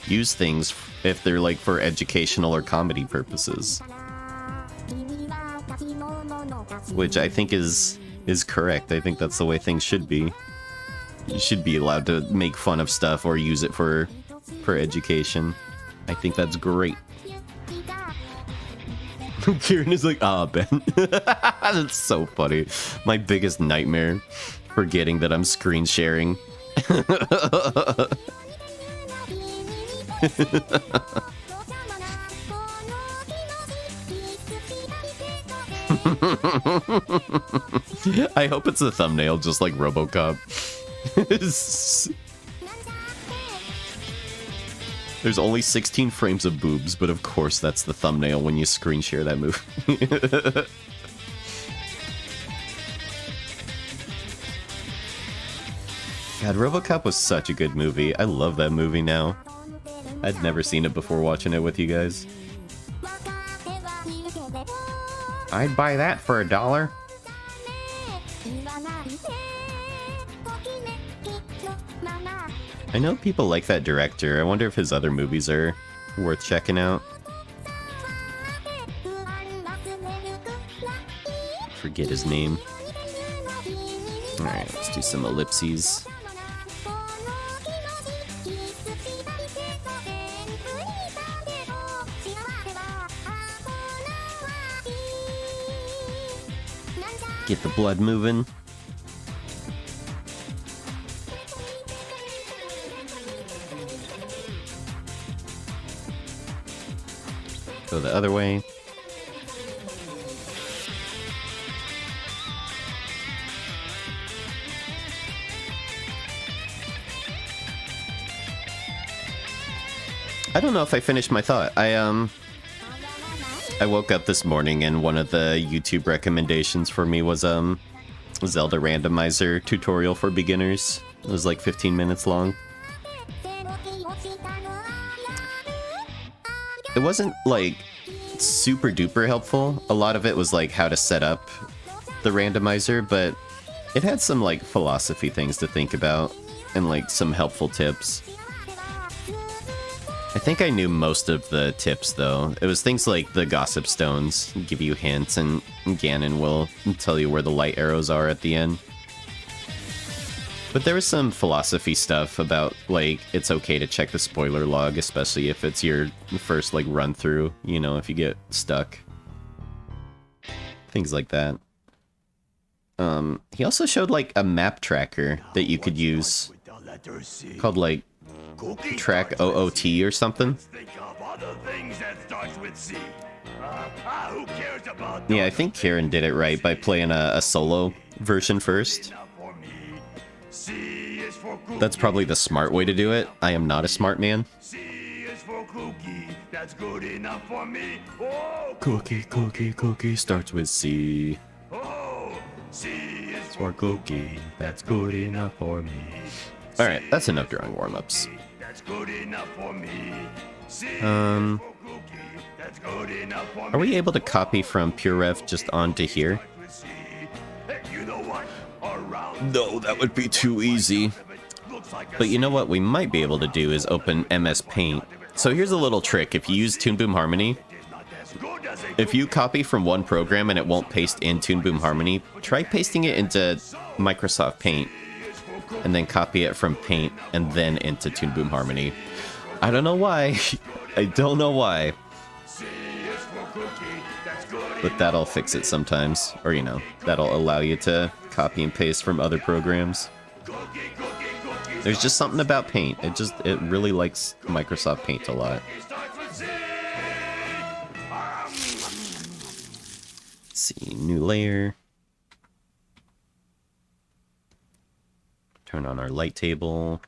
Speaker 2: use things if they're, like, for educational or comedy purposes. Which I think is correct. I think that's the way things should be. You should be allowed to make fun of stuff or use it for education. I think that's great. Kieran is like, ah, Ben. That's so funny. My biggest nightmare, forgetting that I'm screen sharing. I hope it's a thumbnail just like RoboCop. There's only 16 frames of boobs, but of course that's the thumbnail when you screen share that movie. God, RoboCop was such a good movie. I love that movie now. I'd never seen it before watching it with you guys. I'd buy that for $1. I know people like that director. I wonder if his other movies are worth checking out. Forget his name. Alright, let's do some ellipses. Get the blood moving. Go the other way. I don't know if I finished my thought. I woke up this morning and one of the YouTube recommendations for me was Zelda randomizer tutorial for beginners. It was like 15 minutes long. It wasn't like super duper helpful. A lot of it was like how to set up the randomizer, but it had some like philosophy things to think about and like some helpful tips. I think I knew most of the tips though. It was things like the gossip stones give you hints, and Ganon will tell you where the light arrows are at the end. But there was some philosophy stuff about like it's okay to check the spoiler log, especially if it's your first like run through, you know, if you get stuck. Things like that. He also showed like a map tracker that you could use called like Track OOT or something. Yeah, I think Karen did it right by playing a solo version first. That's probably the smart way to do it. I am not a smart man. Cookie starts with C. It's for cookie, that's good enough for me. Alright, that's enough drawing warm-ups. Are we able to copy from PureRef just onto here? No, that would be too easy. But you know what we might be able to do is open MS Paint. So here's a little trick. If you use Toon Boom Harmony, if you copy from one program and it won't paste in Toon Boom Harmony, try pasting it into Microsoft Paint. And then copy it from Paint and then into Toon Boom Harmony. I don't know why. I don't know why. But that'll fix it sometimes. Or, you know, that'll allow you to copy and paste from other programs. There's just something about Paint. It really likes Microsoft Paint a lot. Let's see, new layer. Turn on our light table.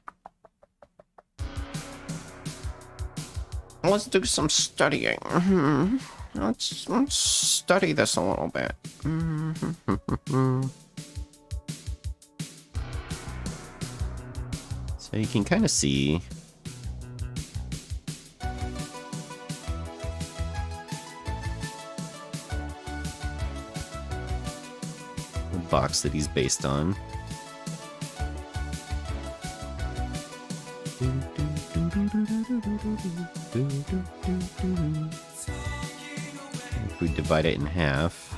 Speaker 2: Let's do some studying. Let's study this a little bit. So you can kind of see the box that he's based on. If we divide it in half,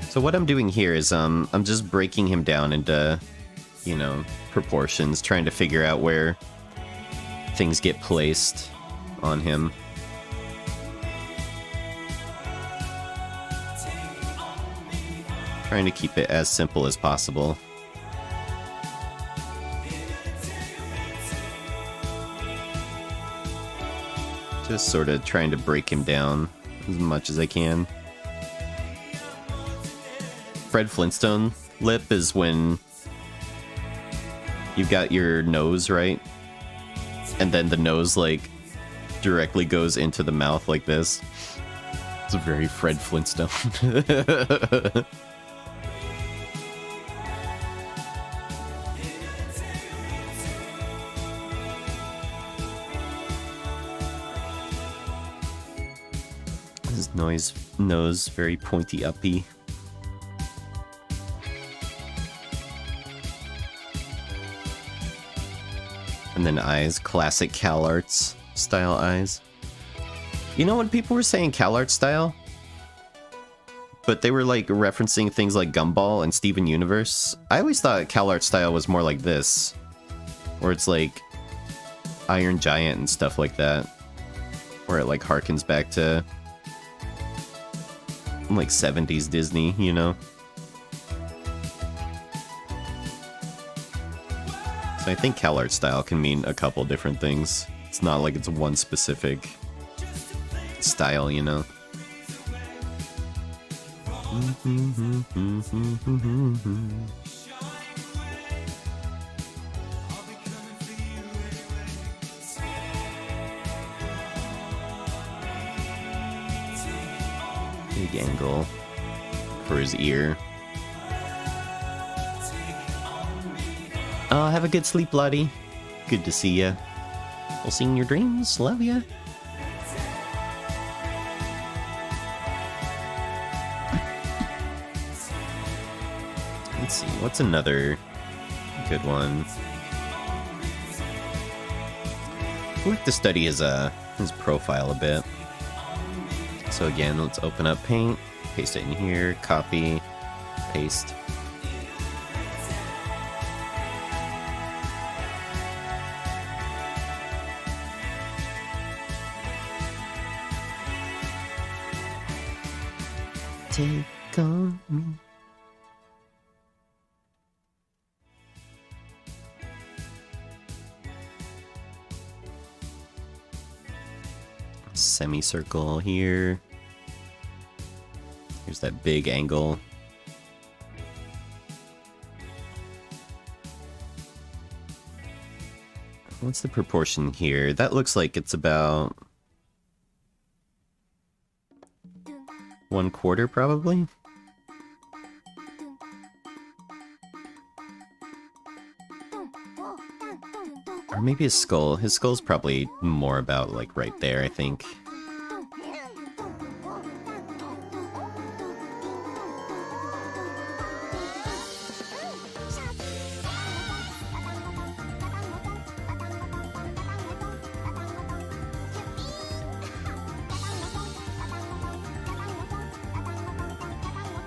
Speaker 2: so what I'm doing here is I'm just breaking him down into, you know, proportions, trying to figure out where things get placed on him. Trying to keep it as simple as possible. Just sort of trying to break him down as much as I can. Fred Flintstone lip is when you've got your nose, right? And then the nose, like, directly goes into the mouth like this. It's a very Fred Flintstone. His nose very pointy uppy. And then eyes, classic CalArts style eyes. You know when people were saying CalArts style? But they were like referencing things like Gumball and Steven Universe. I always thought CalArts style was more like this. Where it's like Iron Giant and stuff like that. Where it like harkens back to like 70s Disney, you know? So I think CalArts style can mean a couple different things. It's not like it's one specific style, you know? Big angle for his ear. Oh, have a good sleep, Lottie. Good to see ya. We'll see you in your dreams. Love ya. Let's see, what's another good one? I like to study his profile a bit. So again, let's open up Paint, paste it in here, copy, paste. Take on me. Semicircle here. Here's that big angle. What's the proportion here? That looks like it's about 1/4 probably. Or maybe his skull. His skull's probably more about like right there, I think.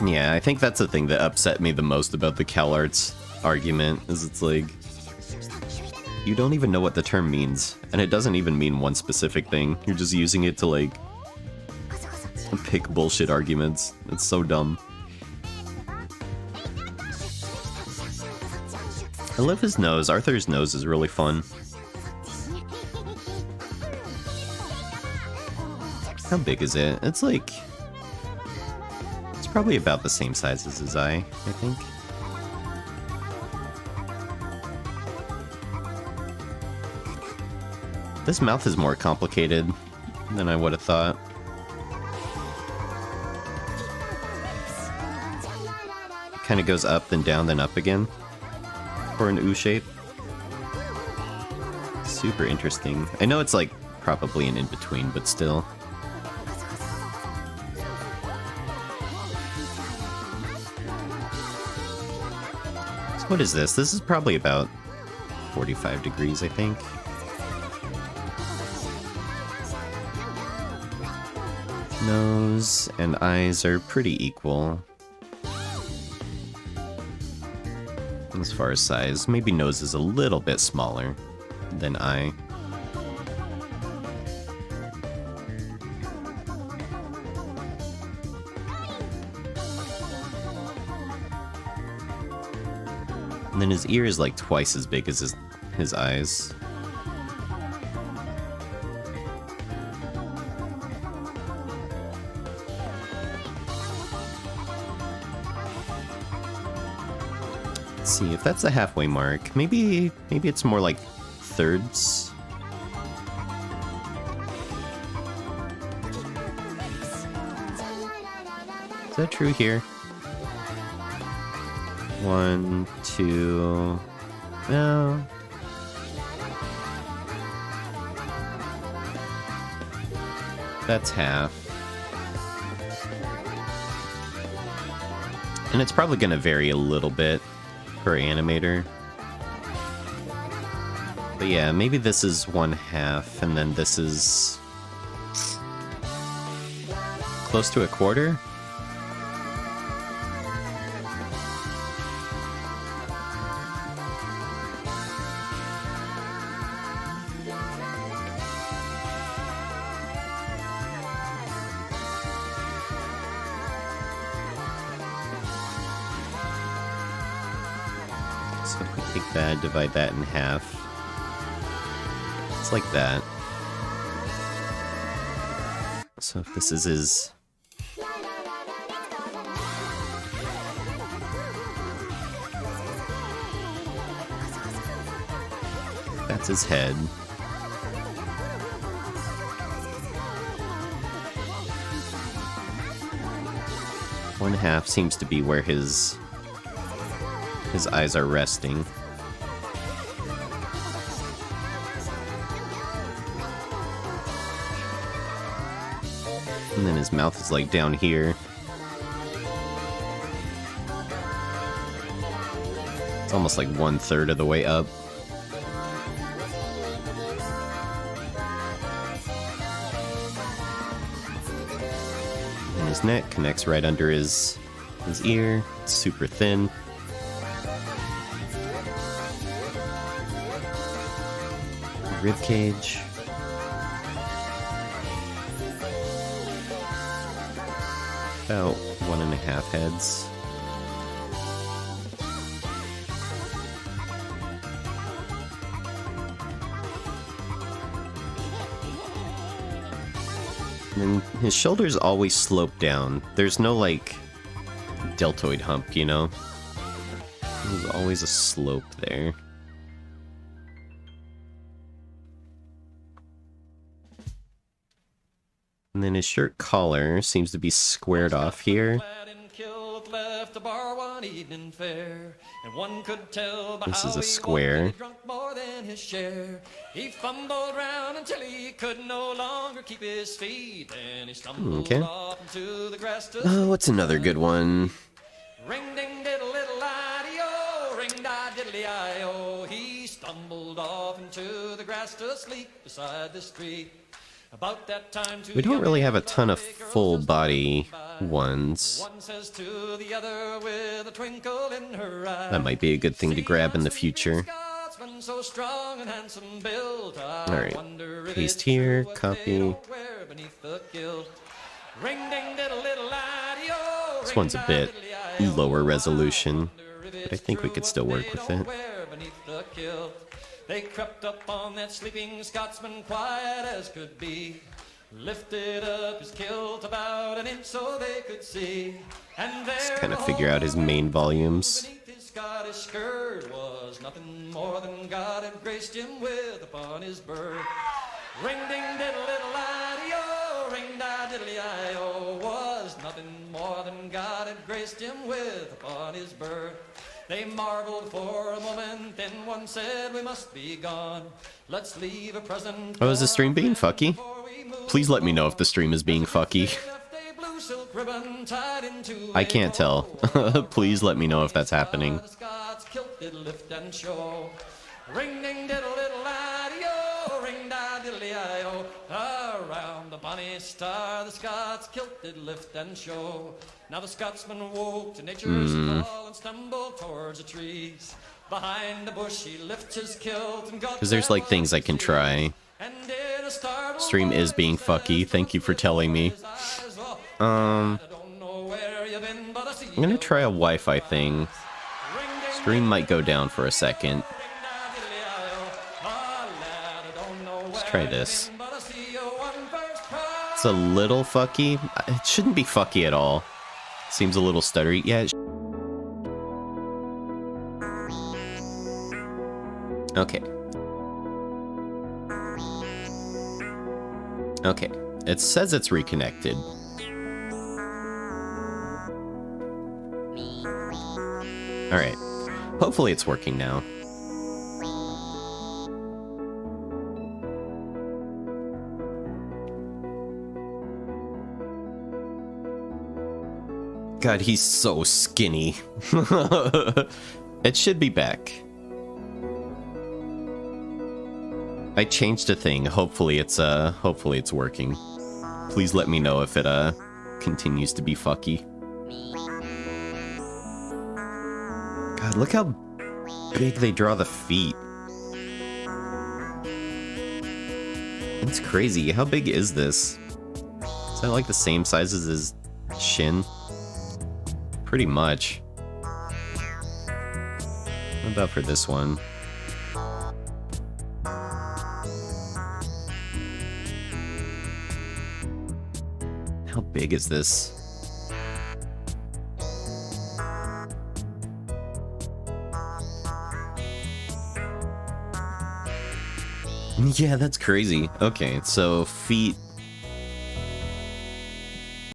Speaker 2: Yeah, I think that's the thing that upset me the most about the CalArts argument, is it's like, you don't even know what the term means, and it doesn't even mean one specific thing. You're just using it to, like, pick bullshit arguments. It's so dumb. I love his nose. Arthur's nose is really fun. How big is it? It's like... it's probably about the same size as his eye, I think. This mouth is more complicated than I would have thought. It kind of goes up, then down, then up again. For an U shape. Super interesting. I know it's like probably an in-between, but still. So what is this? This is probably about 45 degrees, I think. Nose and eyes are pretty equal. As far as size, maybe nose is a little bit smaller than eye. And then his ear is like twice as big as his eyes. Let's see if that's the halfway mark. Maybe it's more like thirds. Is that true here? 1, 2... no. That's half. And it's probably going to vary a little bit per animator. But yeah, maybe this is 1/2, and then this is close to a quarter? So if we take that, divide that in half. It's like that. So if this is his... That's his head. One half seems to be where his eyes are resting. And then his mouth is like down here. It's almost like 1/3 of the way up. And his neck connects right under his ear. It's super thin. Rib cage. About 1.5 heads. And his shoulders always slope down. There's no, like, deltoid hump, you know? There's always a slope there. And then his shirt collar seems to be squared off here. This is a square. He fumbled round until he could no longer keep his feet, and he stumbled off into the grass to sleep. What's another good one? Ring ding diddle diddle I-D-O, ring da diddly I-O. He stumbled off into the grass to sleep beside the street. About that time we don't really have a ton of full body ones. That might be a good thing to grab in the future. Alright, paste here, copy. This one's a bit lower resolution, but I think we could still work with it. They crept up on that sleeping Scotsman quiet as could be, lifted up his kilt about an inch so they could see, and there just kind of figure out his main volumes. Beneath his Scottish skirt was nothing more than God had graced him with upon his birth. Ring ding diddle diddle I-D-O, ring da diddly I-O, was nothing more than God had graced him with upon his birth. They marveled for a moment, then one said, we must be gone. Let's leave a present. Oh, is the stream being fucky? Please let me know if the stream is being fucky. I can't tell. Please let me know if that's happening. Ring ding diddle diddle I-D-O, ring da diddly I-O. Around the bonny star the Scots kilt did lift and show. Now the Scotsman woke to nature's call and stumbled towards the trees. Behind the bush he lifts his kilt and got, because there's like things I can try. Stream is being fucky, thank you for telling me. I'm gonna try a Wi-Fi thing. Stream might go down for a second. Let's try this. It's a little fucky. It shouldn't be fucky at all. Seems a little stuttery. Yeah. Okay. Okay. It says it's reconnected. Alright. Hopefully it's working now. God, he's so skinny. It should be back. I changed a thing. Hopefully it's working. Please let me know if it continues to be fucky. God, look how big they draw the feet. It's crazy. How big is this? Is that like the same size as his shin? Pretty much. What about for this one? How big is this? Yeah, that's crazy. Okay, so feet